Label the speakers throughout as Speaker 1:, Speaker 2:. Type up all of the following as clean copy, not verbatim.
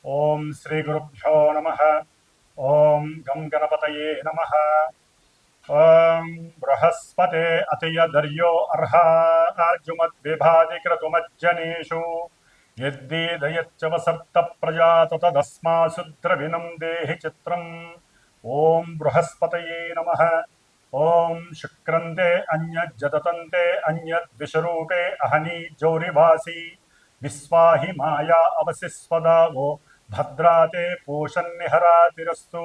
Speaker 1: ఓం శ్రీ గురుభ్యో నమః. ఓం గం గణపతయే నమః. ఓం బృహస్పతే అతియదర్యో అర్హాజుమద్విభాతి క్రతుమజ్జనేషు యద్దీదయచ్చవసర్త ప్రజాత తదస్మాసు ద్రవిణం దేహి చిత్రం. ఓం బృహస్పతయే నమః. ఓం శుక్రంతే అన్యజ్జతంతే అన్యద్విషరూపే అహనీ జౌరివాసి విశ్వాహి మాయా అవసిస్వదావో భద్రాతే పూషన్నిహరాతిరస్తు.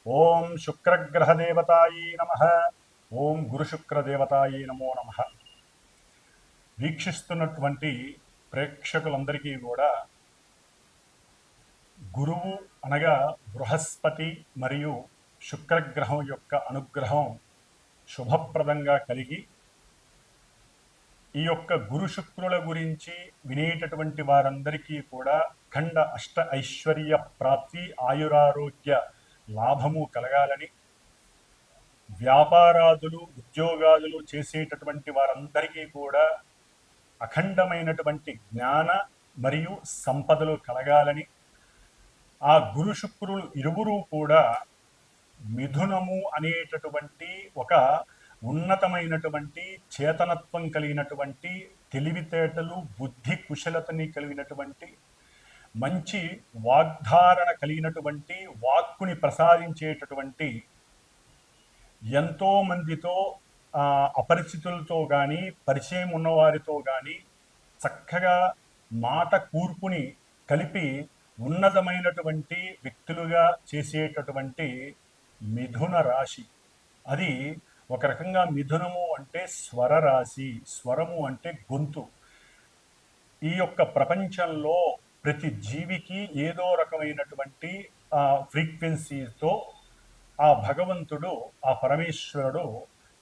Speaker 1: ఓం శుక్రగ్రహదేవతాయే నమః. ఓం గురుశుక్రదేవతాయే నమో నమః. వీక్షిస్తున్నటువంటి ప్రేక్షకులందరికీ కూడా గురువు అనగా బృహస్పతి మరియు శుక్రగ్రహం యొక్క అనుగ్రహం శుభప్రదంగా కలిగి ఈ యొక్క గురు శుక్రుల గురించి వినేటటువంటి వారందరికీ కూడా ఖండ అష్ట ఐశ్వర్య ప్రాప్తి, ఆయురారోగ్య లాభము కలగాలని, వ్యాపారాదులు ఉద్యోగాదులు చేసేటటువంటి వారందరికీ కూడా అఖండమైనటువంటి జ్ఞాన మరియు సంపదలు కలగాలని, ఆ గురు శుక్రులు ఇరువురు కూడా మిథునము అనేటటువంటి ఒక ఉన్నతమైనటువంటి చేతనత్వం కలిగినటువంటి, తెలివితేటలు బుద్ధి కుశలతని కలిగినటువంటి, మంచి వాగ్ధారణ కలిగినటువంటి, వాక్కుని ప్రసాదించేటటువంటి, ఎంతో మందితో అపరిచితులతో కానీ పరిచయం ఉన్నవారితో కానీ చక్కగా మాట కూర్పుని కలిపి ఉన్నతమైనటువంటి వ్యక్తులుగా చేసేటటువంటి మిథున రాశి. అది ఒక రకంగా మిథునము అంటే స్వర రాశి, స్వరము అంటే గొంతు. ఈ యొక్క ప్రపంచంలో ప్రతి జీవికి ఏదో రకమైనటువంటి ఫ్రీక్వెన్సీతో ఆ భగవంతుడు, ఆ పరమేశ్వరుడు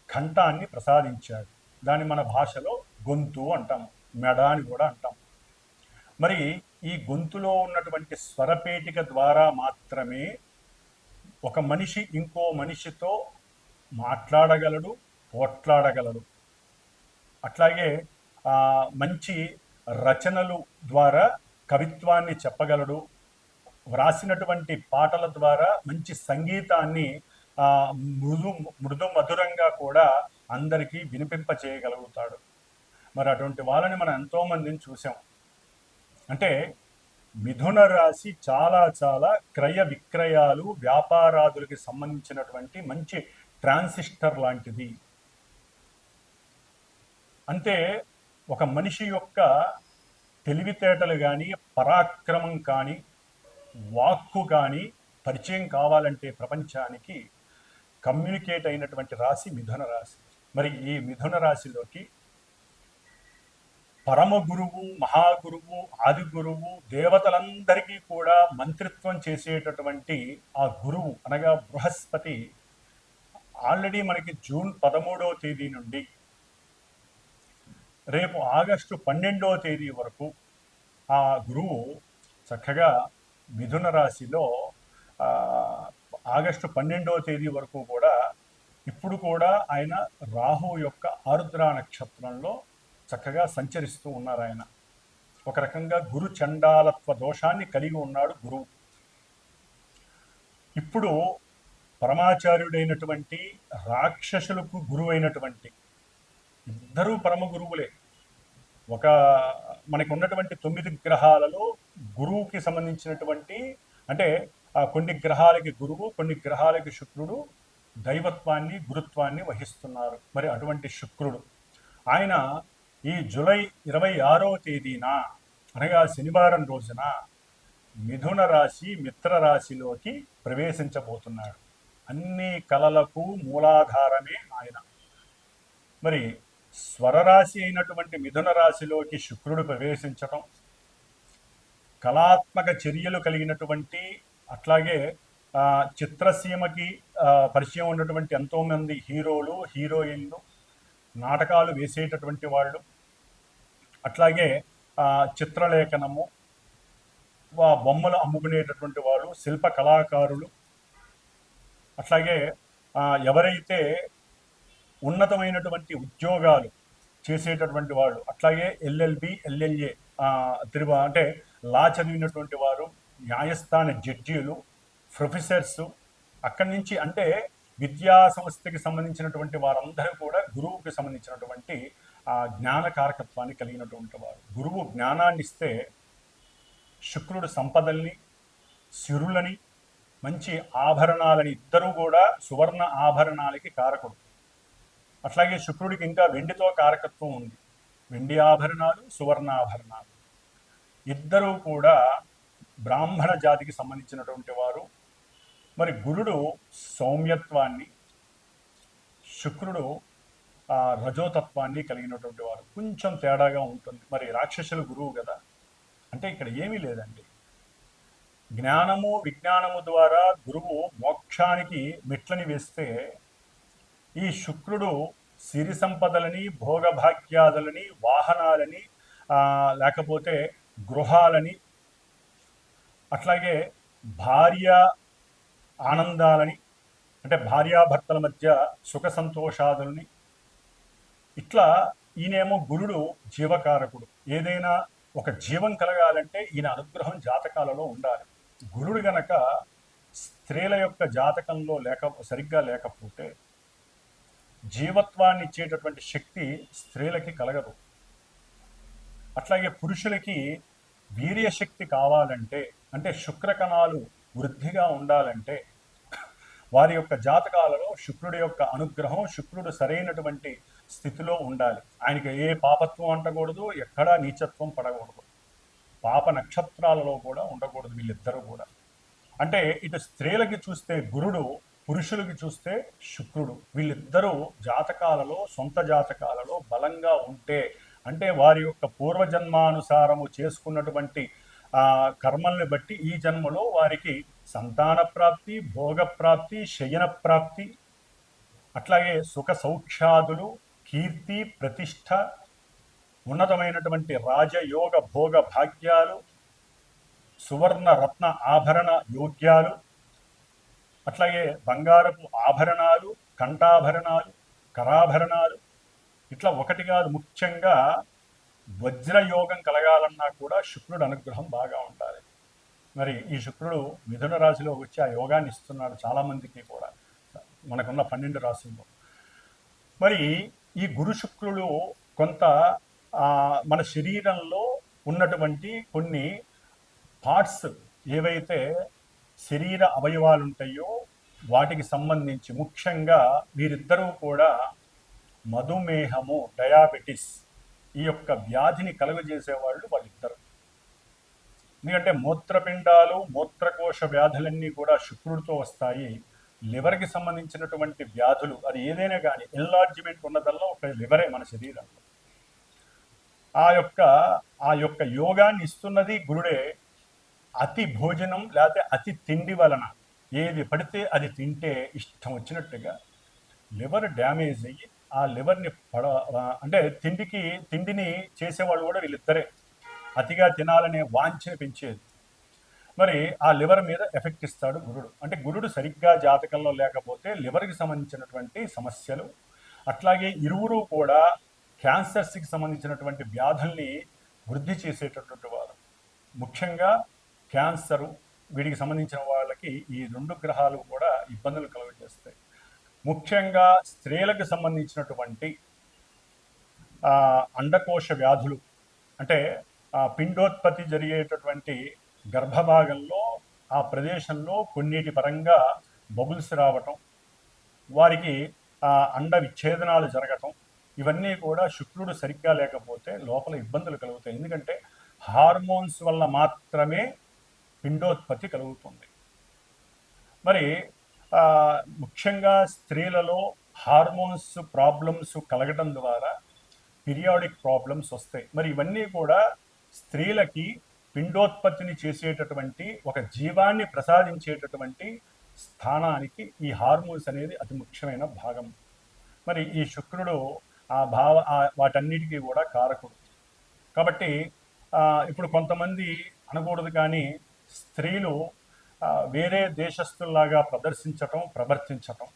Speaker 1: కంఠాన్ని ప్రసాదించాడు. దాన్ని మన భాషలో గొంతు అంటాం, మెడ అని కూడా అంటాం. మరి ఈ గొంతులో ఉన్నటువంటి స్వరపేటిక ద్వారా మాత్రమే ఒక మనిషి ఇంకో మనిషితో మాట్లాడగలడు, పోట్లాడగలడు. అట్లాగే మంచి రచనలు ద్వారా కవిత్వాన్ని చెప్పగలడు. వ్రాసినటువంటి పాటల ద్వారా మంచి సంగీతాన్ని మృదు మధురంగా కూడా అందరికీ వినిపింప చేయగలుగుతాడు. మరి అటువంటి వాళ్ళని మనం ఎంతోమందిని చూసాం. అంటే మిథున రాశి చాలా చాలా క్రయ విక్రయాలు, వ్యాపారాదులకి సంబంధించినటువంటి మంచి ట్రాన్సిస్టర్ లాంటిది. అంటే ఒక మనిషి యొక్క తెలివితేటలు కానీ, పరాక్రమం కానీ, వాక్కు కానీ పరిచయం కావాలంటే ప్రపంచానికి కమ్యూనికేట్ అయినటువంటి రాశి మిథున రాశి. మరి ఈ మిథున రాశిలోకి పరమ గురువు, మహాగురువు, ఆది గురువు, దేవతలందరికీ కూడా మంత్రిత్వం చేసేటటువంటి ఆ గురువు అనగా బృహస్పతి ఆల్రెడీ మనకి జూన్ 13వ తేదీ నుండి రేపు ఆగస్టు 12వ తేదీ వరకు ఆ గురువు చక్కగా మిథున రాశిలో ఆగస్టు 12వ తేదీ వరకు కూడా ఇప్పుడు కూడా ఆయన రాహు యొక్క ఆరుద్ర నక్షత్రంలో చక్కగా సంచరిస్తూ ఉన్నారు. ఆయన ఒక రకంగా గురు చండాలత్వ దోషాన్ని కలిగి ఉన్నాడు గురువు. ఇప్పుడు పరమాచార్యుడైనటువంటి, రాక్షసులకు గురువైనటువంటి ఇద్దరూ పరమ గురువులే. ఒక మనకు ఉన్నటువంటి 9 గ్రహాలలో గురువుకి సంబంధించినటువంటి, అంటే కొన్ని గ్రహాలకి గురువు, కొన్ని గ్రహాలకి శుక్రుడు దైవత్వాన్ని, గురుత్వాన్ని వహిస్తున్నారు. మరి అటువంటి శుక్రుడు ఆయన ఈ జూలై 26వ తేదీన అనగా శనివారం రోజున మిథున రాశి మిత్రరాశిలోకి ప్రవేశించబోతున్నాడు. అన్ని కళలకు మూలాధారమే ఆయన. మరి స్వరరాశి అయినటువంటి మిథున రాశిలోకి శుక్రుడు ప్రవేశించటం, కళాత్మక చర్యలు కలిగినటువంటి, అట్లాగే చిత్రసీమకి పరిచయం ఉన్నటువంటి ఎంతోమంది హీరోలు, హీరోయిన్లు, నాటకాలు వేసేటటువంటి వాళ్ళు, అట్లాగే చిత్రలేఖనము, బొమ్మలు అమ్ముకునేటటువంటి వాళ్ళు, శిల్ప కళాకారులు, అట్లాగే ఎవరైతే ఉన్నతమైనటువంటి ఉద్యోగాలు చేసేటటువంటి వాళ్ళు, అట్లాగే ఎల్ఎల్బి, ఎల్ఎల్ఏ అంటే లా చదివినటువంటి వారు, న్యాయస్థాన జడ్జీలు, ప్రొఫెసర్స్, అక్కడి నుంచి అంటే విద్యా సంస్థకి సంబంధించినటువంటి వారందరూ కూడా గురువుకి సంబంధించినటువంటి ఆ జ్ఞాన కారకత్వాన్ని కలిగినటువంటి వారు. గురువు జ్ఞానాన్ని ఇస్తే శుక్రుడు సంపదల్ని, సిరులని, మంచి ఆభరణాలని, ఇద్దరూ కూడా సువర్ణ ఆభరణాలకి కారకుడు. అట్లాగే శుక్రుడికి ఇంకా వెండితో కారకత్వం ఉంది. వెండి ఆభరణాలు, సువర్ణాభరణాలు ఇద్దరూ కూడా బ్రాహ్మణ జాతికి సంబంధించినటువంటి వారు. మరి గురుడు సౌమ్యత్వాన్ని, శుక్రుడు రజోతత్వాన్ని కలిగినటువంటి వారు. కొంచెం తేడాగా ఉంటుంది. మరి రాక్షసుల గురువు కదా, అంటే ఇక్కడ ఏమీ లేదండి. జ్ఞానము విజ్ఞానము ద్వారా గురువు మోక్షానికి మెట్లని వేస్తే, ఈ శుక్రుడు సిరి సంపదలని, భోగభాగ్యాదులని, వాహనాలని, లేకపోతే గృహాలని, అట్లాగే భార్య ఆనందాలని, అంటే భార్యాభర్తల మధ్య సుఖ సంతోషాదులని, ఇట్లా ఈయనేమో గురుడు జీవకారకుడు. ఏదైనా ఒక జీవం కలగాలంటే ఈయన అనుగ్రహం జాతకాలలో ఉండాలి. గురుడు గనక స్త్రీల యొక్క జాతకంలో సరిగ్గా లేకపోతే జీవత్వాన్ని ఇచ్చేటటువంటి శక్తి స్త్రీలకి కలగదు. అట్లాగే పురుషులకి వీర్యశక్తి కావాలంటే, అంటే శుక్రకణాలు వృద్ధిగా ఉండాలంటే వారి యొక్క జాతకాలలో శుక్రుడి యొక్క అనుగ్రహం, శుక్రుడు సరైనటువంటి స్థితిలో ఉండాలి. ఆయనకి ఏ పాపత్వం అంటకూడదు, ఎక్కడా నీచత్వం పడకూడదు, పాప నక్షత్రాలలో కూడా ఉండకూడదు వీళ్ళిద్దరూ కూడా. అంటే ఇటు స్త్రీలకి చూస్తే గురుడు, పురుషులకి చూస్తే శుక్రుడు. వీళ్ళిద్దరూ జాతకాలలో, సొంత జాతకాలలో బలంగా ఉంటే, అంటే వారి యొక్క పూర్వజన్మానుసారము చేసుకున్నటువంటి కర్మల్ని బట్టి ఈ జన్మలో వారికి సంతాన ప్రాప్తి, భోగప్రాప్తి, శయన ప్రాప్తి, అట్లాగే సుఖ సౌఖ్యాదులు, కీర్తి, ప్రతిష్ట, ఉన్నతమైనటువంటి రాజయోగ భోగ భాగ్యాలు, సువర్ణ రత్న ఆభరణ యోగ్యాలు, అట్లాగే బంగారపు ఆభరణాలు, కంఠాభరణాలు, కరాభరణాలు, ఇట్లా ఒకటి కాదు, ముఖ్యంగా వజ్రయోగం కలగాలన్నా కూడా శుక్రుడు అనుగ్రహం బాగా ఉండాలి. మరి ఈ శుక్రుడు మిథున రాశిలో వచ్చి ఆ యోగాన్ని ఇస్తున్నాడు చాలామందికి కూడా, మనకున్న 12 రాశుల్లో. మరి ఈ గురు శుక్రులు కొంత మన శరీరంలో ఉన్నటువంటి కొన్ని పార్ట్స్ ఏవైతే శరీర అవయవాలు ఉంటాయో వాటికి సంబంధించి, ముఖ్యంగా వీరిద్దరూ కూడా మధుమేహము, డయాబెటిస్, ఈ యొక్క వ్యాధిని కలుగజేసేవాళ్ళు వాళ్ళిద్దరు. ఎందుకంటే మూత్రపిండాలు, మూత్రకోశ వ్యాధులన్నీ కూడా శుక్రుడితో వస్తాయి. లివర్కి సంబంధించినటువంటి వ్యాధులు, అది ఏదైనా కానీ ఎన్లార్జ్మెంట్ ఉన్నదల్లా ఒక లివరే మన శరీరంలో. ఆ యొక్క యోగాన్ని ఇస్తున్నది గురుడే. అతి భోజనం లేకపోతే అతి తిండి వలన ఏది పడితే అది తింటే ఇష్టం వచ్చినట్టుగా లివర్ డ్యామేజ్ అయ్యి ఆ లివర్ని అంటే తిండిని చేసేవాళ్ళు కూడా వీళ్ళిద్దరే. అతిగా తినాలనే వాంఛని పెంచేది. మరి ఆ లివర్ మీద ఎఫెక్ట్ ఇస్తాడు గురుడు. అంటే గురుడు సరిగ్గా జాతకంలో లేకపోతే లివర్కి సంబంధించినటువంటి సమస్యలు, అట్లాగే ఇరువురు కూడా క్యాన్సర్స్కి సంబంధించినటువంటి వ్యాధుల్ని వృద్ధి చేసేటటువంటి వారు. ముఖ్యంగా క్యాన్సరు, వీటికి సంబంధించిన వాళ్ళకి ఈ 2 గ్రహాలు కూడా ఇబ్బందులు కలుగజేస్తాయి. ముఖ్యంగా స్త్రీలకు సంబంధించినటువంటి అండకోశ వ్యాధులు, అంటే పిండోత్పత్తి జరిగేటటువంటి గర్భభాగంలో ఆ ప్రదేశంలో కొన్నిటి పరంగా బబుల్స్ రావటం, వారికి అండ విచ్ఛేదనాలు జరగటం, ఇవన్నీ కూడా శుక్రుడు సరిగ్గా లేకపోతే లోపల ఇబ్బందులు కలుగుతాయి. ఎందుకంటే హార్మోన్స్ వల్ల మాత్రమే పిండోత్పత్తి కలుగుతుంది. మరి ముఖ్యంగా స్త్రీలలో హార్మోన్స్ ప్రాబ్లమ్స్ కలగటం ద్వారా పీరియాడిక్ ప్రాబ్లమ్స్ వస్తాయి. మరి ఇవన్నీ కూడా స్త్రీలకి పిండోత్పత్తిని చేసేటటువంటి, ఒక జీవాన్ని ప్రసాదించేటటువంటి స్థానానికి ఈ హార్మోన్స్ అనేది అతి ముఖ్యమైన భాగం. మరి ఈ శుక్రుడు వాటన్నిటికీ కూడా కారకుడు. కాబట్టి ఇప్పుడు కొంతమంది అనకూడదు కానీ స్త్రీలు వేరే దేశస్తుల్లాగా ప్రవర్తించటం,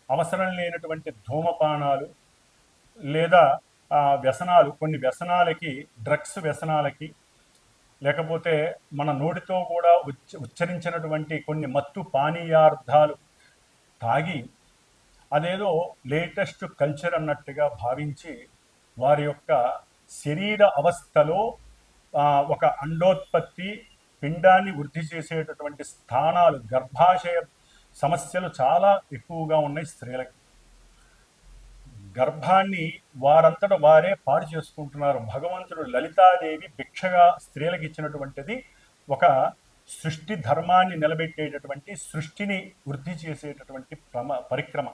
Speaker 1: అవసరం లేనటువంటి ధూమపానాలు లేదా వ్యసనాలు, కొన్ని వ్యసనాలకి, డ్రగ్స్ వ్యసనాలకి, లేకపోతే మన నోటితో కూడా ఉచ్చరించినటువంటి కొన్ని మత్తు పానీయార్థాలు తాగి అదేదో లేటెస్ట్ కల్చర్ అన్నట్టుగా భావించి వారి యొక్క శరీర అవస్థలో ఒక అండోత్పత్తి పిండాన్ని వృద్ధి చేసేటటువంటి స్థానాలు గర్భాశయ సమస్యలు చాలా ఎక్కువగా ఉన్నాయి స్త్రీలకి. గర్భాన్ని వారంతట వారే పాడు చేసుకుంటున్నారు. భగవంతుడు లలితాదేవి భిక్షగా స్త్రీలకు ఇచ్చినటువంటిది ఒక సృష్టి ధర్మాన్ని నిలబెట్టేటటువంటి, సృష్టిని వృద్ధి చేసేటటువంటి పరిక్రమ.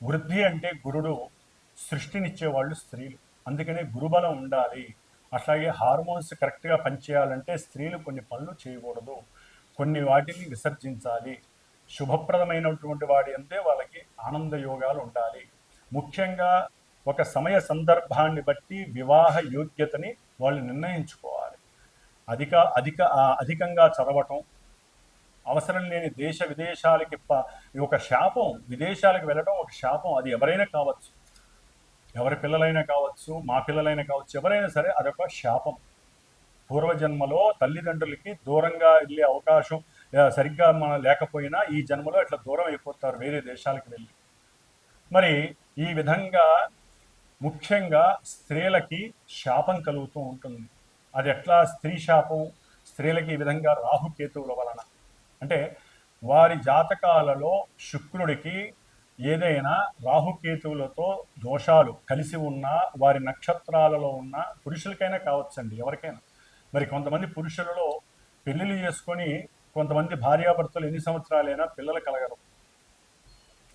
Speaker 1: వృద్ధి అంటే గురుడు, సృష్టినిచ్చేవాళ్ళు స్త్రీలు. అందుకనే గురుబలం ఉండాలి. అట్లాగే హార్మోన్స్ కరెక్ట్గా పనిచేయాలంటే స్త్రీలు కొన్ని పనులు చేయకూడదు, కొన్ని వాటిని విసర్జించాలి. శుభప్రదమైనటువంటి వాడి అంతే వాళ్ళకి ఆనంద యోగాలు ఉండాలి. ముఖ్యంగా ఒక సమయ సందర్భాన్ని బట్టి వివాహ యోగ్యతని వాళ్ళు నిర్ణయించుకోవాలి. అధికంగా చదవటం, అవసరం లేని దేశ విదేశాలకి ఒక శాపం. విదేశాలకు వెళ్ళడం ఒక శాపం. అది ఎవరైనా కావచ్చు, ఎవరి పిల్లలైనా కావచ్చు, మా పిల్లలైనా కావచ్చు, ఎవరైనా సరే అదొక శాపం. పూర్వజన్మలో తల్లిదండ్రులకి దూరంగా వెళ్ళే అవకాశం సరిగ్గా లేకపోయినా ఈ జన్మలో ఇట్లా దూరం అయిపోతారు వేరే దేశాలకు వెళ్ళి. మరి ఈ విధంగా ముఖ్యంగా స్త్రీలకి శాపం కలుగుతూ ఉంటుంది. అది ఎట్లా స్త్రీ శాపం? స్త్రీలకి ఈ విధంగా రాహుకేతువుల వలన. అంటే వారి జాతకాలలో శుక్రుడికి ఏదైనా రాహుకేతువులతో దోషాలు కలిసి ఉన్నా, వారి నక్షత్రాలలో ఉన్న పురుషులకైనా కావచ్చండి, ఎవరికైనా. మరి కొంతమంది పురుషులలో పెళ్లిళ్ళు చేసుకొని కొంతమంది భార్యాభర్తలు ఎన్ని సంవత్సరాలైనా పిల్లలు కలగరు.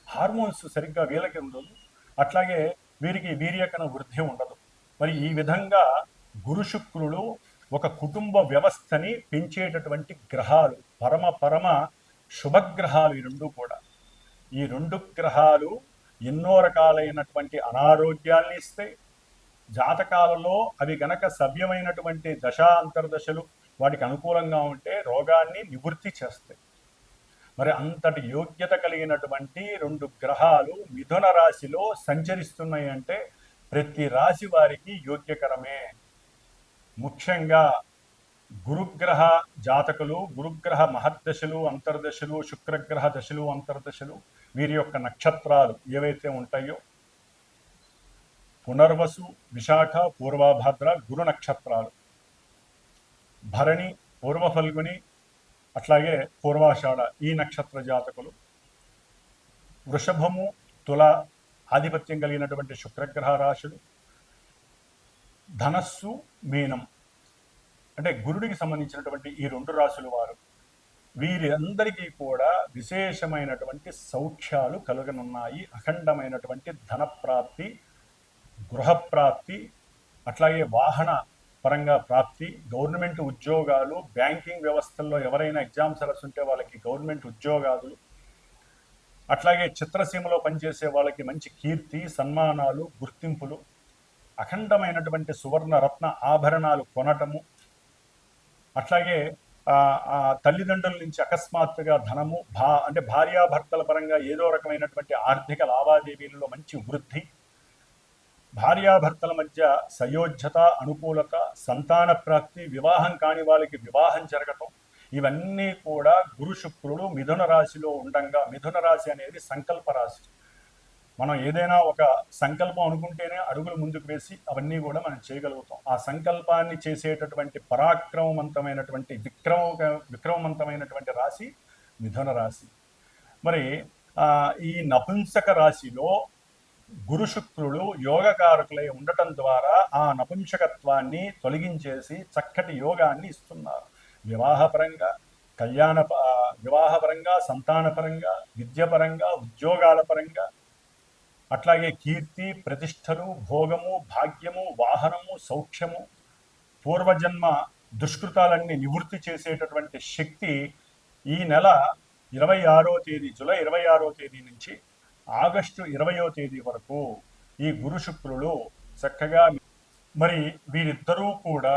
Speaker 1: హార్మోన్స్ సరిగ్గా వీళ్ళకి ఉండదు, అట్లాగే వీరికి వీర్యకణ వృద్ధి ఉండదు. మరి ఈ విధంగా గురు శుక్రులు ఒక కుటుంబ వ్యవస్థని పెంచేటటువంటి గ్రహాలు, పరమ శుభగ్రహాలు ఈ రెండు కూడా. ఈ రెండు గ్రహాలు ఎన్నో రకాలైనటువంటి అనారోగ్యాల్ని ఇస్తాయి. జాతకాలలో అవి గనక సవ్యమైనటువంటి దశా అంతర్దశలు వాటికి అనుకూలంగా ఉంటే రోగాన్ని నివృత్తి చేస్తాయి. మరి అంతటి యోగ్యత కలిగినటువంటి రెండు గ్రహాలు మిథున రాశిలో సంచరిస్తున్నాయి అంటే ప్రతి రాశి వారికి యోగ్యకరమే. ముఖ్యంగా గురుగ్రహ జాతకులు, గురుగ్రహ మహర్దశలు, అంతర్దశలు, శుక్రగ్రహ దశలు, అంతర్దశలు, వీరి యొక్క నక్షత్రాలు ఏవైతే ఉంటాయో పునర్వసు, విశాఖ, పూర్వభద్ర గురు నక్షత్రాలు, భరణి, పూర్వ ఫల్గుని, అట్లాగే పూర్వాషాఢ ఈ నక్షత్ర జాతకులు, వృషభము, తుల ఆధిపత్యం కలిగినటువంటి శుక్రగ్రహ రాశులు, ధనస్సు, మీనం అంటే గురుడికి సంబంధించినటువంటి ఈ రెండు రాశుల వారు, వీరందరికీ కూడా విశేషమైనటువంటి సౌఖ్యాలు కలుగనున్నాయి. అఖండమైనటువంటి ధనప్రాప్తి, గృహప్రాప్తి, అట్లాగే వాహన పరంగా ప్రాప్తి, గవర్నమెంట్ ఉద్యోగాలు, బ్యాంకింగ్ వ్యవస్థల్లో ఎవరైనా ఎగ్జామ్స్ రాస్తుంటే వాళ్ళకి గవర్నమెంట్ ఉద్యోగాలు, అట్లాగే చిత్రసీమలో పనిచేసే వాళ్ళకి మంచి కీర్తి, సన్మానాలు, గుర్తింపులు, అఖండమైనటువంటి సువర్ణ రత్న ఆభరణాలు కొనటము, అట్లాగే తల్లిదండ్రుల నుంచి అకస్మాత్తుగా ధనము, అంటే భార్యాభర్తల పరంగా ఏదో రకమైనటువంటి ఆర్థిక లావాదేవీలలో మంచి వృద్ధి, భార్యాభర్తల మధ్య సయోధ్యత, అనుకూలత, సంతాన ప్రాప్తి, వివాహం కాని వాళ్ళకి వివాహం జరగటం, ఇవన్నీ కూడా గురు శుక్రుడు మిథున రాశిలో ఉండంగా. మిథున రాశి అనేది సంకల్ప రాశి. మనం ఏదైనా ఒక సంకల్పం అనుకుంటేనే అడుగులు ముందుకు వేసి అవన్నీ కూడా మనం చేయగలుగుతాం. ఆ సంకల్పాన్ని చేసేటటువంటి పరాక్రమవంతమైనటువంటి విక్రమవంతమైనటువంటి రాశి మిథున రాశి. మరి ఈ నపుంసక రాశిలో గురు శుక్రుడు యోగకారకులై ఉండటం ద్వారా ఆ నపుంసకత్వాన్ని తొలగించేసి చక్కటి యోగాన్ని ఇస్తున్నారు. వివాహపరంగా, వివాహపరంగా, సంతానపరంగా, విద్యపరంగా, ఉద్యోగాల పరంగా, అట్లాగే కీర్తి, ప్రతిష్టలు, భోగము, భాగ్యము, వాహనము, సౌఖ్యము, పూర్వజన్మ దుష్కృతాలన్నీ నివృత్తి చేసేటటువంటి శక్తి ఈ నెల 26వ తేదీ, జూలై 26వ తేదీ నుంచి ఆగస్టు 20వ తేదీ వరకు ఈ గురు శుక్రులు చక్కగా. మరి వీరిద్దరూ కూడా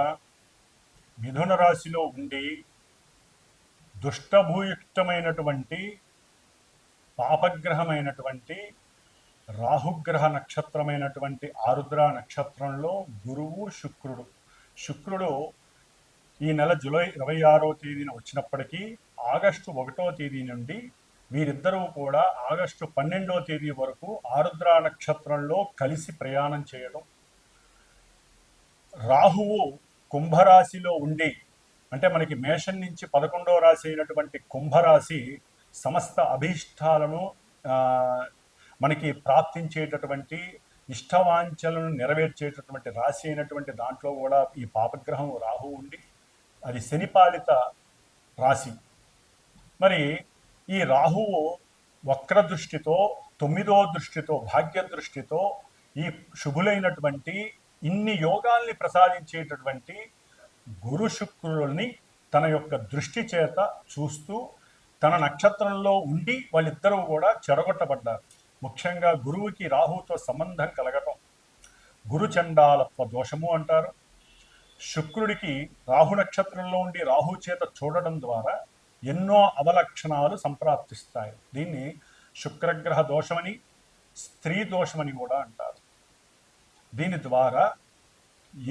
Speaker 1: మిథున రాశిలో ఉండి దుష్టభూయుక్తమైనటువంటి పాపగ్రహమైనటువంటి రాహుగ్రహ నక్షత్రమైనటువంటి ఆరుద్ర నక్షత్రంలో గురువు శుక్రుడు ఈ నెల జూలై 26వ తేదీన వచ్చినప్పటికీ ఆగస్టు 1వ తేదీ నుండి వీరిద్దరూ కూడా ఆగస్టు 12వ తేదీ వరకు ఆరుద్ర నక్షత్రంలో కలిసి ప్రయాణం చేయడం, రాహువు కుంభరాశిలో ఉండి, అంటే మనకి మేషం నుంచి 11వ రాశి అయినటువంటి కుంభరాశి సమస్త అభీష్టాలను మనకి ప్రాప్తించేటటువంటి ఇష్టవాంఛలను నెరవేర్చేటటువంటి రాశి అయినటువంటి దాంట్లో కూడా ఈ పాపగ్రహం రాహు ఉండి అది శనిపాలిత రాశి. మరి ఈ రాహువు వక్ర దృష్టితో 9వ దృష్టితో భాగ్య దృష్టితో ఈ శుభులైనటువంటి ఇన్ని యోగాల్ని ప్రసాదించేటటువంటి గురు శుక్రుల్ని తన యొక్క దృష్టి చేత చూస్తూ తన నక్షత్రంలో ఉండి వాళ్ళిద్దరూ కూడా చెడగొట్టబడ్డారు. ముఖ్యంగా గురువుకి రాహుతో సంబంధం కలగటం గురు చండాలత్వ దోషము అంటారు. శుక్రుడికి రాహు నక్షత్రంలో ఉండి రాహు చేత చూడడం ద్వారా ఎన్నో అవలక్షణాలు సంప్రాప్తిస్తాయి. దీన్ని శుక్రగ్రహ దోషమని, స్త్రీ దోషమని కూడా అంటారు. దీని ద్వారా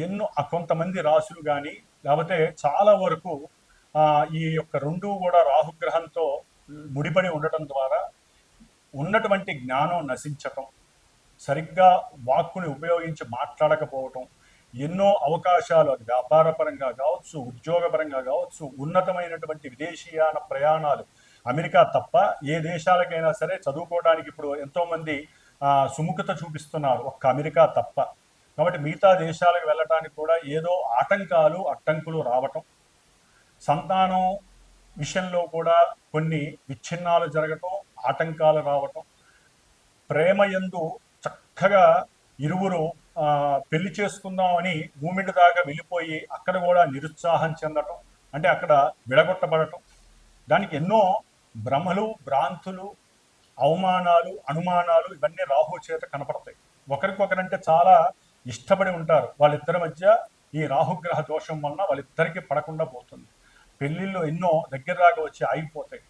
Speaker 1: ఎన్నో కొంతమంది రాసులు కానీ లేకపోతే చాలా వరకు ఈ యొక్క రెండు కూడా రాహుగ్రహంతో ముడిపడి ఉండటం ద్వారా ఉన్నటువంటి జ్ఞానం నశించటం, సరిగ్గా వాక్కుని ఉపయోగించి మాట్లాడకపోవటం, ఎన్నో అవకాశాలు అది వ్యాపారపరంగా కావచ్చు, ఉద్యోగపరంగా కావచ్చు, ఉన్నతమైనటువంటి విదేశీయాన ప్రయాణాలు అమెరికా తప్ప ఏ దేశాలకైనా సరే చదువుకోవడానికి ఇప్పుడు ఎంతోమంది సుముఖత చూపిస్తున్నారు, ఒక్క అమెరికా తప్ప. కాబట్టి మిగతా దేశాలకు వెళ్ళటానికి కూడా ఏదో ఆటంకాలు అడ్డంకులు రావటం, సంతానం విషయంలో కూడా కొన్ని విచ్ఛిన్నాలు జరగటం, ఆటంకాలు రావటం, ప్రేమయందు చక్కగా ఇరువురు పెళ్లి చేసుకుందామని మూమెంట్ దాకా వెళ్ళిపోయి అక్కడ కూడా నిరుత్సాహం చెందటం, అంటే అక్కడ విడగొట్టబడటం, దానికి ఎన్నో భ్రమలు, భ్రాంతులు, అవమానాలు, అనుమానాలు ఇవన్నీ రాహు చేత కనపడతాయి. ఒకరికొకరంటే చాలా ఇష్టపడి ఉంటారు. వాళ్ళిద్దరి మధ్య ఈ రాహుగ్రహ దోషం వలన వాళ్ళిద్దరికీ పడకుండా పోతుంది. పెళ్ళిళ్ళు ఎన్నో దగ్గర దాకా వచ్చి ఆగిపోతాయి.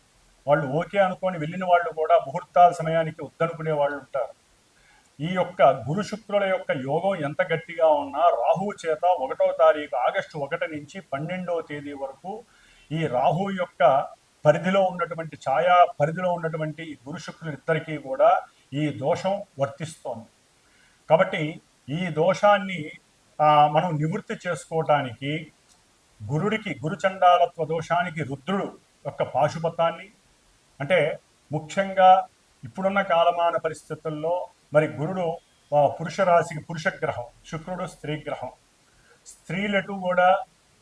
Speaker 1: వాళ్ళు ఓకే అనుకొని వెళ్ళిన వాళ్ళు కూడా ముహూర్తాల సమయానికి వద్దనుకునే వాళ్ళు ఉంటారు. ఈ యొక్క గురు శుక్రుల యొక్క యోగం ఎంత గట్టిగా ఉన్నా రాహువు చేత 1వ తారీఖు ఆగస్టు 1 నుంచి 12వ తేదీ వరకు ఈ రాహు యొక్క పరిధిలో ఉన్నటువంటి ఛాయా పరిధిలో ఉన్నటువంటి గురు శుక్రులు ఇద్దరికీ కూడా ఈ దోషం వర్తిస్తోంది. కాబట్టి ఈ దోషాన్ని మనం నివృత్తి చేసుకోవటానికి గురుడికి గురుచండాలత్వ దోషానికి రుద్రుడు యొక్క పాశుపతాన్ని, అంటే ముఖ్యంగా ఇప్పుడున్న కాలమాన పరిస్థితుల్లో మరి గురుడు పురుష రాశికి పురుషగ్రహం, శుక్రుడు స్త్రీగ్రహం. స్త్రీలటు కూడా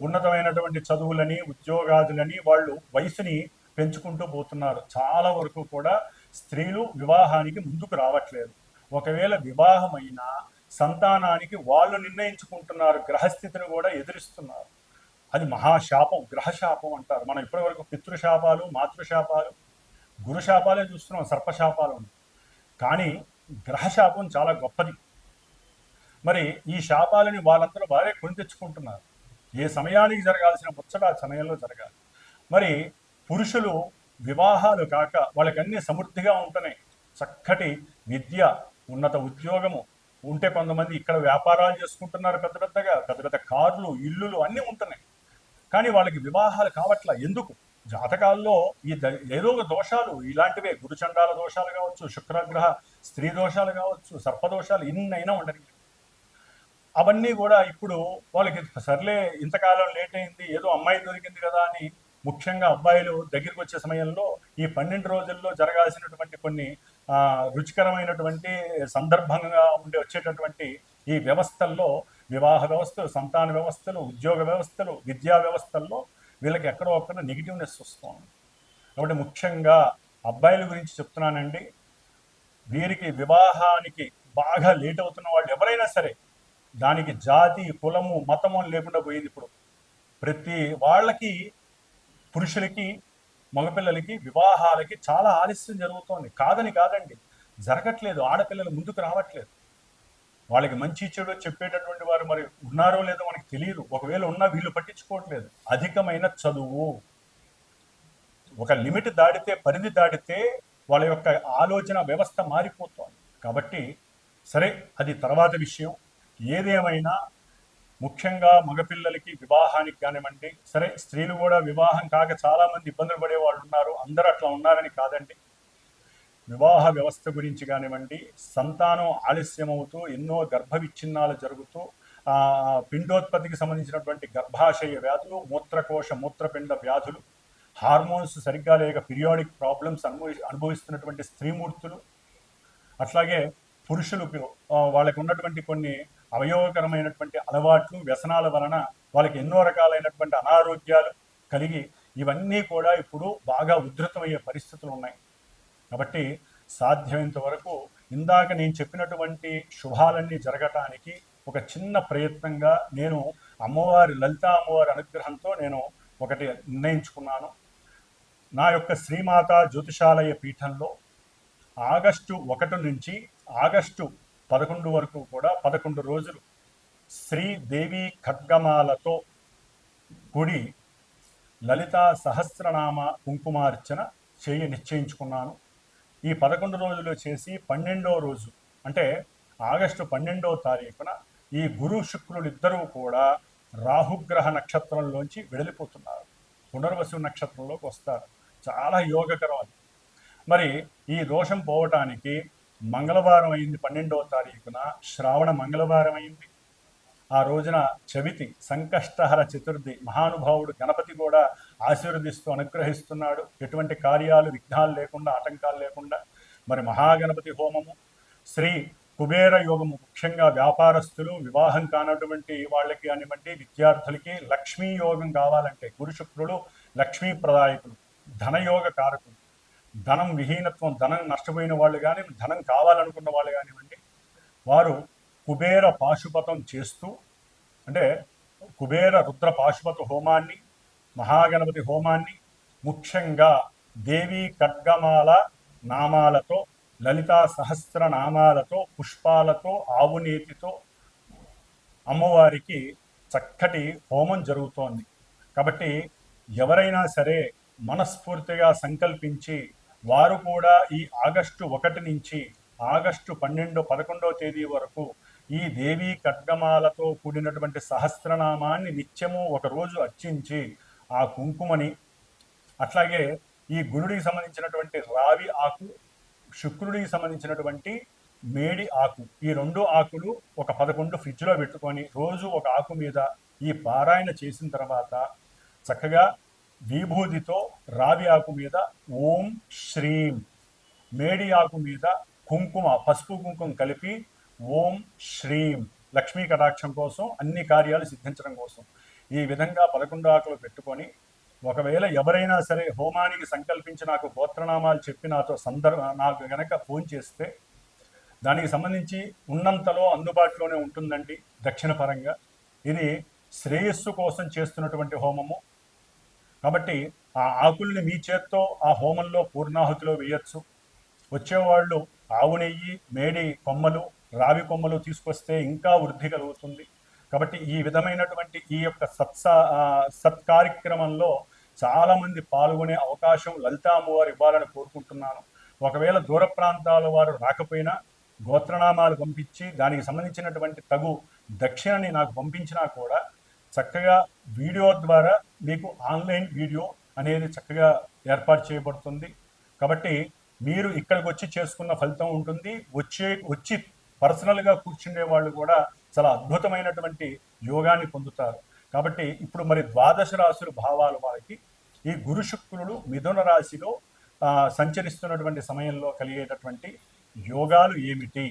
Speaker 1: ఉన్నతమైనటువంటి చదువులని, ఉద్యోగాదులని వాళ్ళు వయసుని పెంచుకుంటూ పోతున్నారు. చాలా వరకు కూడా స్త్రీలు వివాహానికి ముందుకు రావట్లేదు. ఒకవేళ వివాహమైనా సంతానానికి వాళ్ళు నిర్ణయించుకుంటున్నారు, గ్రహస్థితిని కూడా ఎదురిస్తున్నారు. అది మహాశాపం, గ్రహశాపం అంటారు. మనం ఇప్పటివరకు పితృశాపాలు, మాతృశాపాలు, గురుశాపాలే చూస్తున్నాం, సర్పశాపాలు. కానీ గ్రహశాపం చాలా గొప్పది. మరి ఈ శాపాలని వాళ్ళందరూ వారే కొని తెచ్చుకుంటున్నారు. ఏ సమయానికి జరగాల్సిన ముచ్చట ఆ సమయంలో జరగాలి. మరి పురుషులు వివాహాలు కాక వాళ్ళకి అన్ని సమృద్ధిగా ఉంటున్నాయి. చక్కటి విద్య, ఉన్నత ఉద్యోగము ఉంటే కొంతమంది ఇక్కడ వ్యాపారాలు చేసుకుంటున్నారు, పెద్ద పెద్ద కార్లు, ఇల్లులు అన్నీ ఉంటున్నాయి. కానీ వాళ్ళకి వివాహాలు కావట్లా. ఎందుకు? జాతకాల్లో ఈ ఏదో దోషాలు ఇలాంటివే, గురుచండాల దోషాలు కావచ్చు, శుక్రగ్రహ స్త్రీ దోషాలు కావచ్చు, సర్పదోషాలు ఇన్నైనా ఉండని. అవన్నీ కూడా ఇప్పుడు వాళ్ళకి సర్లే ఇంతకాలం లేట్ అయింది, ఏదో అమ్మాయి దొరికింది కదా అని, ముఖ్యంగా అబ్బాయిలు దగ్గరికి వచ్చే సమయంలో ఈ 12 రోజుల్లో జరగాల్సినటువంటి కొన్ని రుచికరమైనటువంటి సందర్భంగా వచ్చేటటువంటి ఈ వ్యవస్థల్లో, వివాహ వ్యవస్థలు, సంతాన వ్యవస్థలు, ఉద్యోగ వ్యవస్థలు, విద్యా వ్యవస్థల్లో వీళ్ళకి ఎక్కడో ఒక్కడ నెగిటివ్నెస్ వస్తుంది. కాబట్టి ముఖ్యంగా అబ్బాయిల గురించి చెప్తున్నానండి. వీరికి వివాహానికి బాగా లేట్ అవుతున్న వాళ్ళు ఎవరైనా సరే, దానికి జాతి, కులము, మతము లేకుండా పోయింది. ఇప్పుడు ప్రతి వాళ్ళకి, పురుషులకి, మగపిల్లలకి వివాహాలకి చాలా ఆలస్యం జరుగుతోంది. కాదండి, జరగట్లేదు. ఆడపిల్లలు ముందుకు రావట్లేదు. వాళ్ళకి మంచి చెడు చెప్పేటటువంటి వారు మరి ఉన్నారో లేదో మనకి తెలియదు. ఒకవేళ ఉన్నా వీళ్ళు పట్టించుకోవట్లేదు. అధికమైన చదువు, ఒక లిమిట్ దాటితే, పరిధి దాటితే వాళ్ళ యొక్క ఆలోచన వ్యవస్థ మారిపోతోంది. కాబట్టి సరే, అది తర్వాత విషయం. ఏదేమైనా ముఖ్యంగా మగపిల్లలకి వివాహానికి కానివ్వండి, సరే స్త్రీలు కూడా వివాహం కాక చాలామంది ఇబ్బందులు పడే వాళ్ళు ఉన్నారు, అందరూ అట్లా ఉన్నారని కాదండి. వివాహ వ్యవస్థ గురించి కానివ్వండి, సంతానం ఆలస్యమవుతూ ఎన్నో గర్భ విచ్ఛిన్నాలు జరుగుతూ పిండోత్పత్తికి సంబంధించినటువంటి గర్భాశయ వ్యాధులు, మూత్రకోశ మూత్రపిండ వ్యాధులు, హార్మోన్స్ సరిగ్గా లేక పీరియాడిక్ ప్రాబ్లమ్స్ అనుభవిస్తున్నటువంటి స్త్రీమూర్తులు, అట్లాగే పురుషులకు వాళ్ళకి ఉన్నటువంటి కొన్ని అవయవకరమైనటువంటి అలవాట్లు, వ్యసనాల వలన వాళ్ళకి ఎన్నో రకాలైనటువంటి అనారోగ్యాలు కలిగి ఇవన్నీ కూడా ఇప్పుడు బాగా ఉధృతమయ్యే పరిస్థితులు ఉన్నాయి. కాబట్టి సాధ్యమైనంత వరకు ఇందాక నేను చెప్పినటువంటి శుభాలన్నీ జరగటానికి ఒక చిన్న ప్రయత్నంగా నేను లలితా అమ్మవారి అనుగ్రహంతో నేను ఒకటి నిర్ణయించుకున్నాను. నా యొక్క శ్రీమాత జ్యోతిషాలయ పీఠంలో ఆగస్టు 1 నుంచి ఆగస్టు 11 వరకు కూడా 11 రోజులు శ్రీదేవి ఖడ్గమాలతో కూడి లలితా సహస్రనామ కుంకుమార్చన నిశ్చయించుకున్నాను. ఈ 11 రోజులు చేసి 12వ రోజు అంటే ఆగస్టు 12వ తారీఖున ఈ గురు శుక్రులు ఇద్దరూ కూడా రాహుగ్రహ నక్షత్రంలోంచి వెడలిపోతున్నారు, పునర్వసు నక్షత్రంలోకి వస్తారు. చాలా యోగకరం అది. మరి ఈ దోషం పోవటానికి మంగళవారం అయింది, 12వ తారీఖున శ్రావణ మంగళవారం అయింది. ఆ రోజున చవితి సంకష్టహర చతుర్థి, మహానుభావుడు గణపతి కూడా ఆశీర్వదిస్తూ అనుగ్రహిస్తున్నాడు, ఎటువంటి కార్యాలు విఘ్నాలు లేకుండా ఆటంకాలు లేకుండా. మరి మహాగణపతి హోమము, శ్రీ కుబేర యోగము, ముఖ్యంగా వ్యాపారస్తులు, వివాహం కానటువంటి వాళ్ళకి కానివ్వండి, విద్యార్థులకి లక్ష్మీ యోగం కావాలంటే గురు శుక్రులు లక్ష్మీ ప్రదాయకులు, ధనయోగ కారకులు. ధనం విహీనత్వం, ధనం నష్టపోయిన వాళ్ళు కానీ, ధనం కావాలనుకున్న వాళ్ళు కానివ్వండి, వారు కుబేర పాశుపతం చేస్తూ, అంటే కుబేర రుద్ర పాశుపత హోమాన్ని, మహాగణపతి హోమాన్ని, ముఖ్యంగా దేవీ ఖడ్గమాల నామాలతో, లలితా సహస్ర నామాలతో, పుష్పాలతో, ఆవునేతితో అమ్మవారికి చక్కటి హోమం జరుగుతోంది. కాబట్టి ఎవరైనా సరే మనస్ఫూర్తిగా సంకల్పించి వారు కూడా ఈ ఆగస్టు 1 నుంచి ఆగస్టు 11వ తేదీ వరకు ఈ దేవీ ఖడ్గమాలతో కూడినటువంటి సహస్రనామాన్ని నిత్యము ఒకరోజు అర్చించి ఆ కుంకుమని, అట్లాగే ఈ గురుడికి సంబంధించినటువంటి రావి ఆకు, శుక్రుడికి సంబంధించినటువంటి మేడి ఆకు, ఈ 2 ఆకులు ఒక 11 ఫ్రిడ్జ్లో పెట్టుకొని రోజు ఒక ఆకు మీద ఈ పారాయణ చేసిన తర్వాత చక్కగా విభూతితో రావి ఆకు మీద ఓం శ్రీం, మేడి ఆకు మీద కుంకుమ, పసుపు కుంకుమ కలిపి ఓం శ్రీం, లక్ష్మీ కటాక్షం కోసం, అన్ని కార్యాలు సిద్ధించడం కోసం ఈ విధంగా 11 ఆకులు పెట్టుకొని, ఒకవేళ ఎవరైనా సరే హోమానికి సంకల్పించి నాకు గోత్రనామాలు చెప్పి నాకు గనక ఫోన్ చేస్తే దానికి సంబంధించి ఉన్నంతలో అందుబాటులోనే ఉంటుందండి. దక్షిణ పరంగా ఇది శ్రేయస్సు కోసం చేస్తున్నటువంటి హోమము కాబట్టి ఆ ఆకుల్ని మీ చేత్తో ఆ హోమంలో పూర్ణాహుతిలో వేయచ్చు. వచ్చేవాళ్ళు ఆవు నెయ్యి, మేడి కొమ్మలు, రావి కొమ్మలు తీసుకొస్తే ఇంకా వృద్ధి కలుగుతుంది. కాబట్టి ఈ విధమైనటువంటి ఈ యొక్క సత్కార్యక్రమంలో చాలామంది పాల్గొనే అవకాశం లలితా అమ్మవారు ఇవ్వాలని కోరుకుంటున్నాను. ఒకవేళ దూర ప్రాంతాల వారు రాకపోయినా గోత్రనామాలు పంపించి దానికి సంబంధించినటువంటి తగు దక్షిణని నాకు పంపించినా కూడా చక్కగా వీడియో ద్వారా మీకు ఆన్లైన్ వీడియో అనేది చక్కగా ఏర్పాటు చేయబడుతుంది. కాబట్టి మీరు ఇక్కడికి వచ్చి చేసుకున్న ఫలితం ఉంటుంది. వచ్చి పర్సనల్గా కూర్చునే వాళ్ళు కూడా చాలా అద్భుతమైనటువంటి యోగాన్ని పొందుతారు. కాబట్టి ఇప్పుడు మరి ద్వాదశ రాశుల భావాలు వారికి ఈ గురు శుక్రులు మిథున రాశిలో సంచరిస్తున్నటువంటి సమయంలో కలిగేటటువంటి యోగాలు ఏమిటి,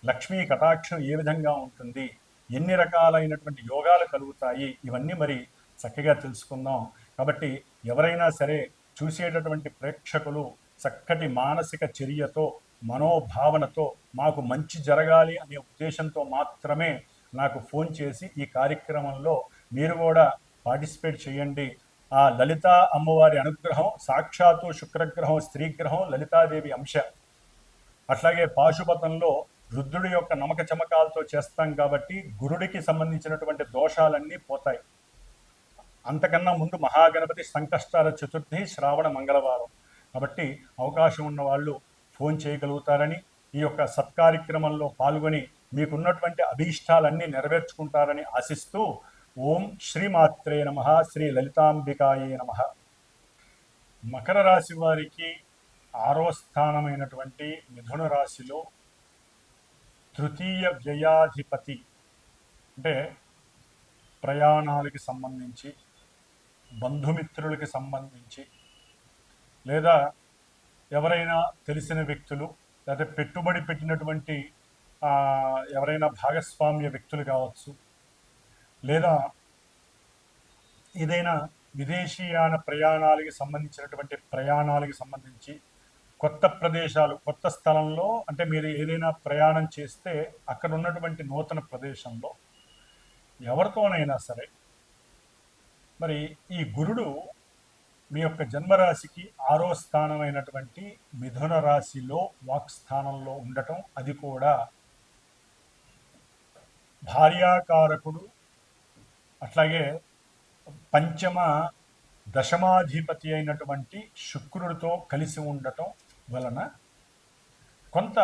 Speaker 1: లక్ష్మీ కటాక్షం ఏ విధంగా ఉంటుంది, ఎన్ని రకాలైనటువంటి యోగాలు కలుగుతాయి, ఇవన్నీ మరి చక్కగా తెలుసుకుందాం. కాబట్టి ఎవరైనా సరే చూసేటటువంటి ప్రేక్షకులు చక్కటి మానసిక చర్యతో, మనోభావనతో మాకు మంచి జరగాలి అనే ఉద్దేశంతో మాత్రమే నాకు ఫోన్ చేసి ఈ కార్యక్రమంలో మీరు కూడా పార్టిసిపేట్ చేయండి. ఆ లలితా అమ్మవారి అనుగ్రహం, సాక్షాత్తు శుక్రగ్రహం, స్త్రీగ్రహం, లలితాదేవి అంశ, అట్లాగే పాశుపతంలో రుద్రుడి యొక్క నమక చమకాలతో చేస్తాం కాబట్టి గురుడికి సంబంధించినటువంటి దోషాలన్నీ పోతాయి. అంతకన్నా ముందు మహాగణపతి సంకష్టాల చతుర్థి, శ్రావణ మంగళవారం. కాబట్టి అవకాశం ఉన్న వాళ్ళు ఫోన్ చేయగలుగుతారని, ఈ యొక్క సత్కార్యక్రమంలో పాల్గొని మీకున్నటువంటి అభీష్టాలన్నీ నెరవేర్చుకుంటారని ఆశిస్తూ ఓం శ్రీమాత్రే నమః, శ్రీ లలితాంబికాయే నమః. మకర రాశి వారికి 6వ స్థానమైనటువంటి మిథున రాశిలో తృతీయ వ్యయాధిపతి, అంటే ప్రయాణాలకి సంబంధించి, బంధుమిత్రులకి సంబంధించి, లేదా ఎవరైనా తెలిసిన వ్యక్తులు, లేదా పెట్టుబడి పెట్టినటువంటి ఎవరైనా భాగస్వామ్య వ్యక్తులు కావచ్చు, లేదా ఏదైనా విదేశీయాన ప్రయాణాలకి సంబంధించి కొత్త ప్రదేశాలు, కొత్త స్థలంలో, అంటే మీరు ఏదైనా ప్రయాణం చేస్తే అక్కడ ఉన్నటువంటి నూతన ప్రదేశంలో ఎవరితోనైనా సరే, మరి ఈ గురుడు మీ యొక్క జన్మరాశికి 6వ స్థానమైనటువంటి మిథున రాశిలో వాక్స్థానంలో ఉండటం, అది కూడా భార్యాకారకుడు, అట్లాగే పంచమ దశమాధిపతి అయినటువంటి శుక్రుడితో కలిసి ఉండటం వలన కొంత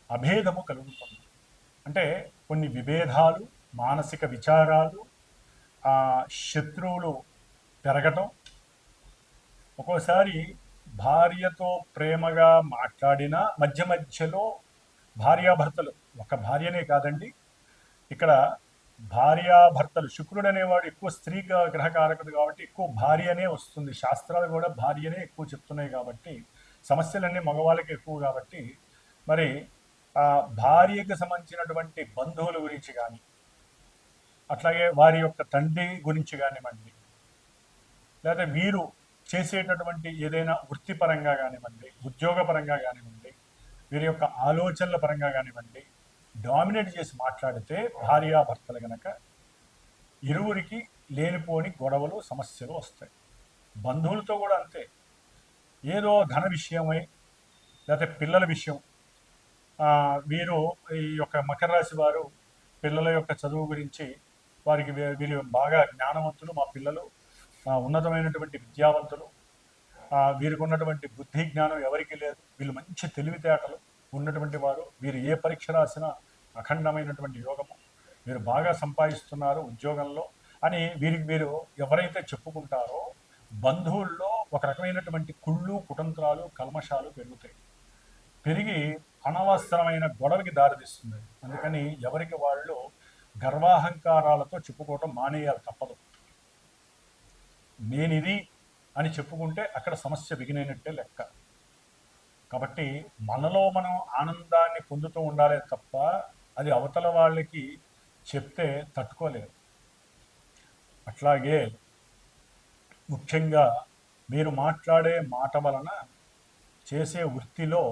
Speaker 1: అభేదము కలుగుతుంది. అంటే కొన్ని విభేదాలు, మానసిక విచారాలు, శత్రువులు పెరగటం, ఒక్కోసారి భార్యతో ప్రేమగా మాట్లాడినా మధ్య మధ్యలో భార్యాభర్తలు, ఒక భార్యనే కాదండి, ఇక్కడ భార్యాభర్తలు, శుక్రుడు అనేవాడు ఎక్కువ స్త్రీ గ్రహకారకుడు కాబట్టి ఎక్కువ భార్యనే వస్తుంది. శాస్త్రాలు కూడా భార్యనే ఎక్కువ చెప్తున్నాయి కాబట్టి, సమస్యలన్నీ మగవాళ్ళకి ఎక్కువ కాబట్టి, మరి భార్యకు సంబంధించినటువంటి బంధువుల గురించి కానీ, అట్లాగే వారి యొక్క తండ్రి గురించి కానివ్వండి, లేదా వీరు చేసేటటువంటి ఏదైనా వృత్తిపరంగా కానివ్వండి, ఉద్యోగపరంగా కానివ్వండి, వీరి యొక్క ఆలోచనల పరంగా కానివ్వండి, డామినేట్ చేసి మాట్లాడితే భార్యాభర్తలు గనక ఇరువురికి లేనిపోని గొడవలు, సమస్యలు వస్తాయి. బంధువులతో కూడా అంతే. ఏదో ధన విషయమై, లేకపోతే పిల్లల విషయం, వీరు ఈ యొక్క మకర రాశి వారు పిల్లల యొక్క చదువు గురించి, వారికి వీళ్ళు బాగా జ్ఞానవంతులు, మా పిల్లలు ఉన్నతమైనటువంటి విద్యావంతులు, వీరికి ఉన్నటువంటి బుద్ధి జ్ఞానం ఎవరికి లేదు, వీళ్ళు మంచి తెలివితేటలు ఉన్నటువంటి వారు, వీరు ఏ పరీక్ష రాసినా అఖండమైనటువంటి యోగము, వీరు బాగా సంపాదిస్తున్నారు ఉద్యోగంలో అని వీరు ఎవరైతే చెప్పుకుంటారో, బంధువుల్లో ఒక రకమైనటువంటి కుళ్ళు, కుతంత్రాలు, కల్మషాలు పెరుగుతాయి. పెరిగి అనవసరమైన గొడవకి దారితీస్తుంది. అందుకని ఎవరికి వాళ్ళు గర్వాహంకారాలతో చెప్పుకోవటం మానేయాలి, తప్పదు. నేనిది అని చెప్పుకుంటే అక్కడ సమస్య బిగినైనట్టే లెక్క. కాబట్టి మనలో మనం ఆనందాన్ని పొందుతూ ఉండాలి తప్ప అది అవతల వాళ్ళకి చెప్తే తట్టుకోలేరు. అట్లాగే ముఖ్యంగా మీరు మాట్లాడే మాట వలన చేసే వృత్తిలో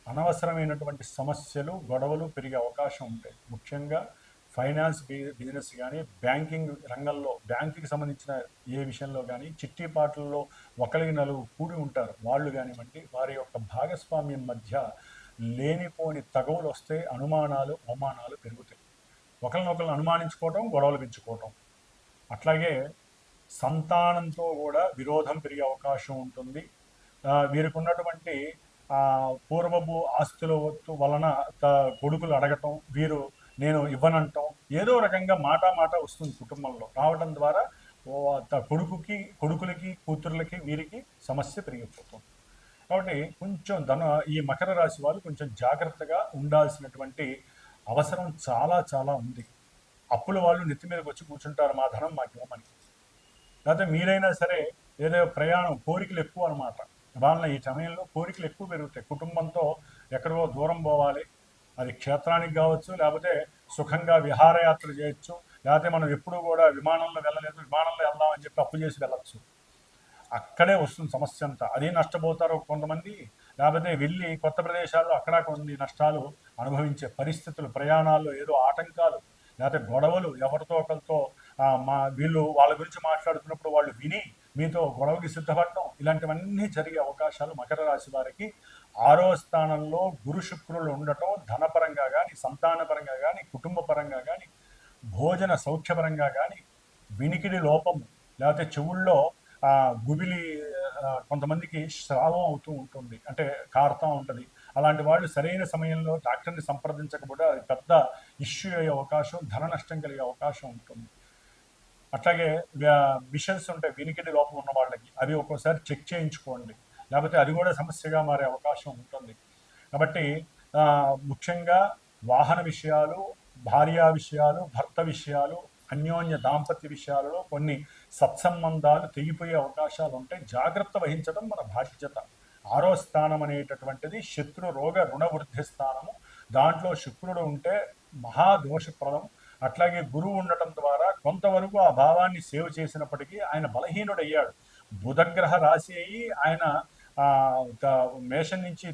Speaker 1: అనవసరమైనటువంటి సమస్యలు, గొడవలు పెరిగే అవకాశం ఉంటాయి. ముఖ్యంగా ఫైనాన్స్ బిజినెస్ కానీ, బ్యాంకింగ్ రంగంలో, బ్యాంకుకి సంబంధించిన ఏ విషయంలో కానీ, చిట్టీపాట్లలో ఒకరికి నలుగురు కూడి ఉంటారు, వాళ్ళు కానివ్వండి, వారి యొక్క భాగస్వామ్యం మధ్య లేనిపోని తగవులు వస్తే అనుమానాలు, అవమానాలు పెరుగుతాయి. ఒకరినొకరు అనుమానించుకోవటం, గొడవలు పెంచుకోవటం. అట్లాగే సంతానంతో కూడా విరోధం పెరిగే అవకాశం ఉంటుంది. వీరికి ఉన్నటువంటి పూర్వపు ఆస్తుల వలన కొడుకులు అడగటం, వీరు నేను ఇవ్వనంటాం, ఏదో రకంగా మాట వస్తుంది కుటుంబంలో. రావడం ద్వారా కొడుకులకి, కూతుర్లకి, వీరికి సమస్య పెరిగిపోతుంది. కాబట్టి కొంచెం ఈ మకర రాశి వాళ్ళు కొంచెం జాగ్రత్తగా ఉండాల్సినటువంటి అవసరం చాలా చాలా ఉంది. అప్పుల వాళ్ళు నెత్తి మీదకి వచ్చి కూర్చుంటారు, మా ధనం మాకు ఇవ్వమని. లేకపోతే మీరైనా సరే ఏదో ప్రయాణం, కోరికలు ఎక్కువ అనమాట. వాళ్ళ ఈ సమయంలో కోరికలు ఎక్కువ పెరుగుతాయి. కుటుంబంతో ఎక్కడో దూరం పోవాలి, అది క్షేత్రానికి కావచ్చు, లేకపోతే సుఖంగా విహారయాత్ర చేయొచ్చు, లేకపోతే మనం ఎప్పుడూ కూడా విమానంలో వెళ్ళలేదు, విమానంలో వెళ్దామని చెప్పి అప్పు చేసి వెళ్ళచ్చు. అక్కడే వస్తుంది సమస్య అంతా. అది నష్టపోతారు కొంతమంది, లేకపోతే వెళ్ళి కొత్త ప్రదేశాల్లో అక్కడ కొన్ని నష్టాలు అనుభవించే పరిస్థితులు, ప్రయాణాల్లో ఏదో ఆటంకాలు, లేకపోతే గొడవలు, ఎవరితో ఒకరితో వీళ్ళు వాళ్ళ గురించి మాట్లాడుతున్నప్పుడు వాళ్ళు విని మీతో గొడవకి సిద్ధపడటం, ఇలాంటివన్నీ జరిగే అవకాశాలు మకర రాశి వారికి 6వ స్థానంలో గురు శుక్రులు ఉండటం ధనపరంగా కానీ, సంతానపరంగా కానీ, కుటుంబ పరంగా కానీ, భోజన సౌఖ్యపరంగా కానీ, వినికిడి లోపము, లేకపోతే చెవుల్లో గుబిలి, కొంతమందికి స్రావం అవుతూ ఉంటుంది, అంటే కారుతూ ఉంటుంది, అలాంటి వాళ్ళు సరైన సమయంలో డాక్టర్ని సంప్రదించకపోతే అది పెద్ద ఇష్యూ అయ్యే అవకాశం, ధన నష్టం కలిగే అవకాశం ఉంటుంది. అట్లాగే మిషన్స్ ఉంటాయి వినికిడి లోపం ఉన్న వాళ్ళకి, అవి ఒక్కోసారి చెక్ చేయించుకోండి, లేకపోతే అది కూడా సమస్యగా మారే అవకాశం ఉంటుంది. కాబట్టి ముఖ్యంగా వాహన విషయాలు, భార్యా విషయాలు, భర్త విషయాలు, అన్యోన్య దాంపత్య విషయాలలో కొన్ని సత్సంబంధాలు తెగిపోయే అవకాశాలు ఉంటాయి. జాగ్రత్త వహించడం మన బాధ్యత. 6వ స్థానం అనేటటువంటిది శత్రు రోగ రుణ వృద్ధి స్థానము. దాంట్లో శుక్రుడు ఉంటే మహాదోషప్రదం. అట్లాగే గురువు ఉండటం ద్వారా కొంతవరకు ఆ భావాన్ని సేవ్ చేసినప్పటికీ ఆయన బలహీనుడయ్యాడు. బుధగ్రహ రాశి అయ్యి ఆయన మేషం నుంచి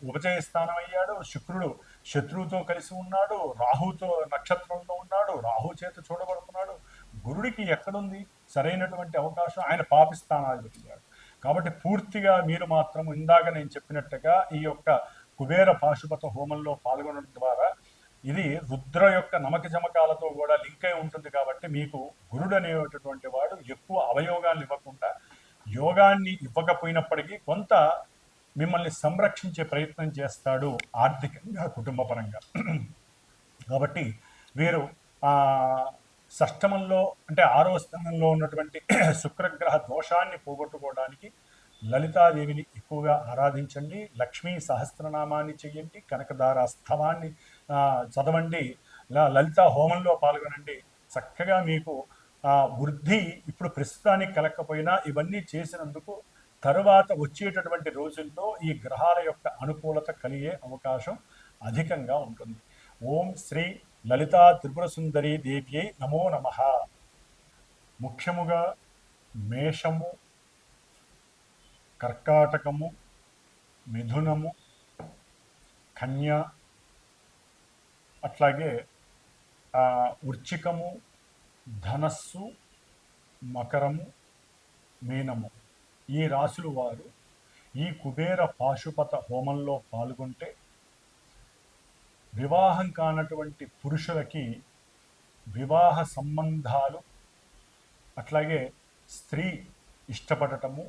Speaker 1: ఉపజయ స్థానం అయ్యాడు. శుక్రుడు శత్రువుతో కలిసి ఉన్నాడు, రాహుతో నక్షత్రంలో ఉన్నాడు, రాహు చేత చూడబడుతున్నాడు. గురుడికి ఎక్కడుంది సరైనటువంటి అవకాశం? ఆయన పాపిస్థానాధిపతి అయ్యాడు. కాబట్టి పూర్తిగా మీరు మాత్రం ఇందాక నేను చెప్పినట్టుగా ఈ యొక్క కుబేర పాశుపత హోమంలో పాల్గొనడం ద్వారా ఇది రుద్ర యొక్క నమక జమకాలతో కూడా లింక్ అయి ఉంటుంది. కాబట్టి మీకు గురుడు అనేటటువంటి వాడు ఎక్కువ అవయోగాన్ని ఇవ్వకుండా, యోగాన్ని ఇవ్వకపోయినప్పటికీ కొంత మిమ్మల్ని సంరక్షించే ప్రయత్నం చేస్తాడు ఆర్థికంగా, కుటుంబపరంగా. కాబట్టి వీరు షష్టమంలో అంటే 6వ స్థానంలో ఉన్నటువంటి శుక్రగ్రహ దోషాన్ని పోగొట్టుకోవడానికి లలితాదేవిని ఎక్కువగా ఆరాధించండి, లక్ష్మీ సహస్రనామాన్ని చెయ్యండి, కనకదార స్థవాన్ని చదవండి, లలితా హోమంలో పాల్గొనండి. చక్కగా మీకు వృద్ధి ఇప్పుడు ప్రస్తుతానికి కలగకపోయినా ఇవన్నీ చేసినందుకు తరువాత వచ్చేటటువంటి రోజుల్లో ఈ గ్రహాల యొక్క అనుకూలత కలిగే అవకాశం అధికంగా ఉంటుంది. ఓం శ్రీ లలితా త్రిపుర సుందరి దేవ్యై నమో నమః. ముఖ్యముగా మేషము, కర్కాటకము, మిథునము, కన్య, అట్లాగే వృశ్చికము, ధనస్సు, మకరము, మీనము, ఈ రాశులు వారు ఈ కుబేర పాశుపత హోమంలో పాల్గొంటే వివాహం కానటువంటి పురుషులకి వివాహ సంబంధాలు, అట్లాగే స్త్రీ ఇష్టపడటము,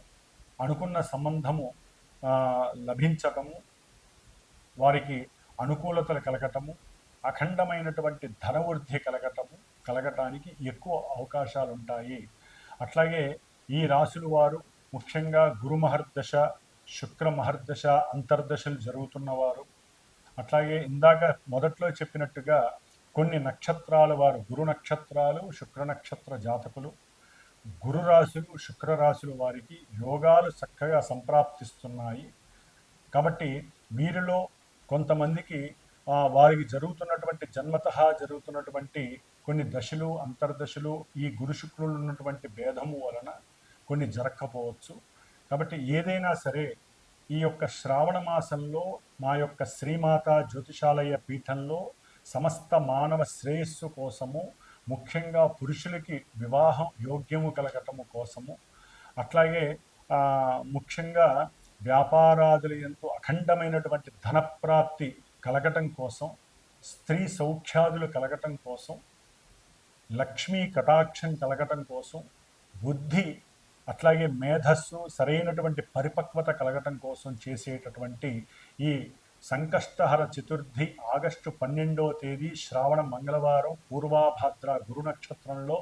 Speaker 1: అనుకున్న సంబంధము లభించటము, వారికి అనుకూలతలు కలగటము, అఖండమైనటువంటి ధనవృద్ధి కలగటానికి ఎక్కువ అవకాశాలు ఉంటాయి. అట్లాగే ఈ రాశులు వారు ముఖ్యంగా గురు మహర్దశ, శుక్ర మహర్దశ అంతర్దశలు జరుగుతున్నవారు, అట్లాగే ఇందాక మొదట్లో చెప్పినట్టుగా కొన్ని నక్షత్రాల వారు, గురు నక్షత్రాలు, శుక్ర నక్షత్ర జాతకులు, గురు రాశులు, శుక్ర రాశులు వారికి యోగాలు చక్కగా సంప్రాప్తిస్తున్నాయి. కాబట్టి వీరిలో కొంతమందికి వారికి జరుగుతున్నటువంటి జన్మతః జరుగుతున్నటువంటి కొన్ని దశలు, అంతర్దశలు ఈ గురు శుక్రులు ఉన్నటువంటి భేదము వలన కొన్ని జరగకపోవచ్చు. కాబట్టి ఏదైనా సరే ఈ యొక్క శ్రావణ మాసంలో మా యొక్క శ్రీమాత జ్యోతిషాలయ పీఠంలో సమస్త మానవ శ్రేయస్సు కోసము, ముఖ్యంగా పురుషులకి వివాహం యోగ్యము కలగటము కోసము, అట్లాగే ముఖ్యంగా వ్యాపారాదులు ఎంతో అఖండమైనటువంటి ధనప్రాప్తి కలగటం కోసం, స్త్రీ సౌఖ్యాదులు కలగటం కోసం, లక్ష్మీ కటాక్షం కలగటం కోసం, బుద్ధి అట్లాగే మేధస్సు సరైనటువంటి పరిపక్వత కలగటం కోసం చేసేటటువంటి ఈ సంకష్టహర చతుర్థి ఆగస్టు 12వ తేదీ శ్రావణ మంగళవారం పూర్వాభాద్ర గురు నక్షత్రంలో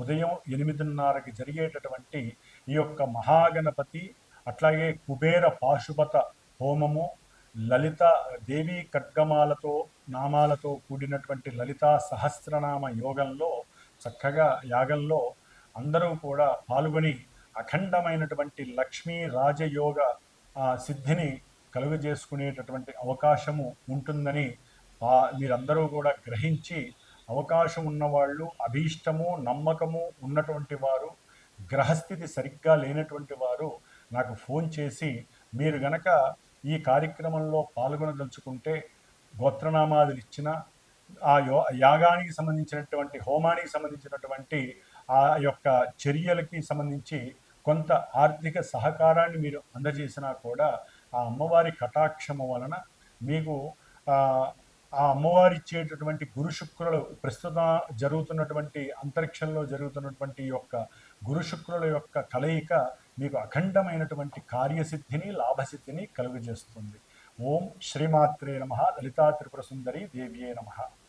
Speaker 1: ఉదయం 8:30కి జరిగేటటువంటి ఈ యొక్క మహాగణపతి అట్లాగే కుబేర పాశుపత హోమము, లలిత దేవీ ఖడ్గమాలతో నామాలతో కూడినటువంటి లలితా సహస్రనామ యోగంలో చక్కగా యాగంలో అందరూ కూడా పాల్గొని అఖండమైనటువంటి లక్ష్మీ రాజయోగ సిద్ధిని కలుగజేసుకునేటటువంటి అవకాశము ఉంటుందని మీరందరూ కూడా గ్రహించి, అవకాశం ఉన్నవాళ్ళు, అభీష్టము నమ్మకము ఉన్నటువంటి వారు, గ్రహస్థితి సరిగ్గా లేనటువంటి వారు నాకు ఫోన్ చేసి మీరు గనక ఈ కార్యక్రమంలో పాల్గొనదలుచుకుంటే గోత్రనామాదులు ఇచ్చిన ఆ యాగానికి సంబంధించినటువంటి హోమానికి సంబంధించినటువంటి ఆ యొక్క చర్యలకి సంబంధించి కొంత ఆర్థిక సహకారాన్ని మీరు అందజేసినా కూడా ఆ అమ్మవారి కటాక్షము వలన మీకు ఆ అమ్మవారి ఇచ్చేటటువంటి గురు శుక్రులు ప్రస్తుతం జరుగుతున్నటువంటి అంతరిక్షంలో జరుగుతున్నటువంటి యొక్క గురు శుక్రుల యొక్క కలయిక మీకు అఖండమైనటువంటి కార్యసిద్ధిని లాభసిద్ధిని కలుగజేస్తుంది. ఓం శ్రీమాత్రే నమ. లలితా త్రిపుర సుందరి దేవ్యే నమ.